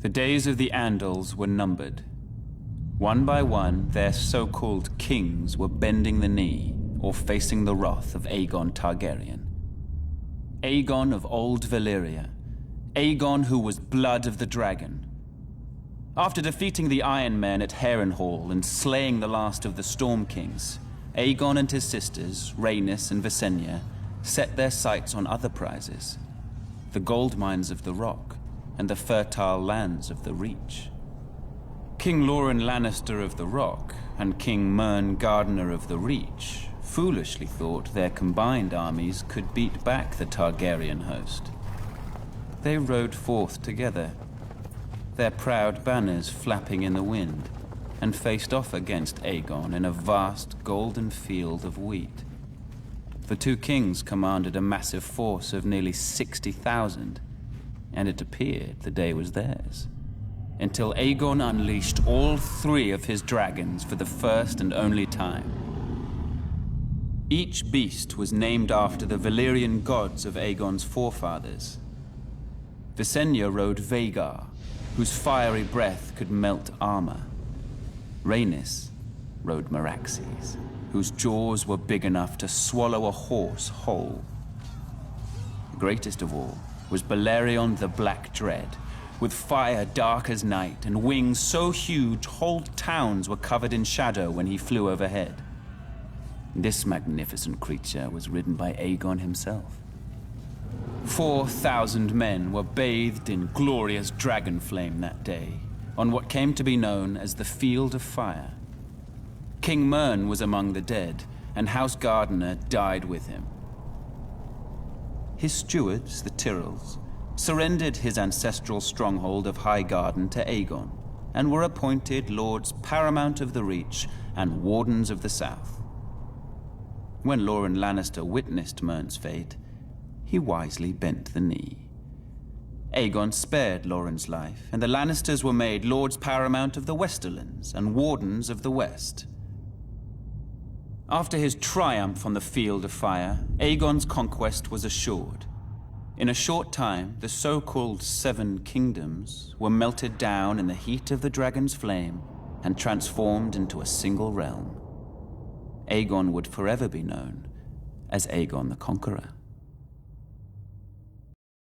The days of the Andals were numbered. One by one, their so-called kings were bending the knee or facing the wrath of Aegon Targaryen. Aegon of old Valyria. Aegon who was blood of the dragon. After defeating the Iron Men at Harrenhal and slaying the last of the Storm Kings, Aegon and his sisters, Rhaenys and Visenya, set their sights on other prizes. The gold mines of the Rock and the fertile lands of the Reach. King Loren Lannister of the Rock and King Mern Gardener of the Reach foolishly thought their combined armies could beat back the Targaryen host. They rode forth together, their proud banners flapping in the wind, and faced off against Aegon in a vast golden field of wheat. The two kings commanded a massive force of nearly 60,000, and it appeared the day was theirs, until Aegon unleashed all three of his dragons for the first and only time. Each beast was named after the Valyrian gods of Aegon's forefathers. Visenya rode Vhagar, whose fiery breath could melt armor. Rhaenys rode Meraxes, whose jaws were big enough to swallow a horse whole. Greatest of all was Balerion the Black Dread, with fire dark as night and wings so huge whole towns were covered in shadow when he flew overhead. This magnificent creature was ridden by Aegon himself. 4,000 men were bathed in glorious dragon flame that day, on what came to be known as the Field of Fire. King Mern was among the dead, and House Gardener died with him. His stewards, the Tyrells, surrendered his ancestral stronghold of Highgarden to Aegon, and were appointed Lords Paramount of the Reach and Wardens of the South. When Loren Lannister witnessed Mern's fate, he wisely bent the knee. Aegon spared Loren's life, and the Lannisters were made Lords Paramount of the Westerlands and Wardens of the West. After his triumph on the Field of Fire, Aegon's conquest was assured. In a short time, the so-called Seven Kingdoms were melted down in the heat of the dragon's flame and transformed into a single realm. Aegon would forever be known as Aegon the Conqueror.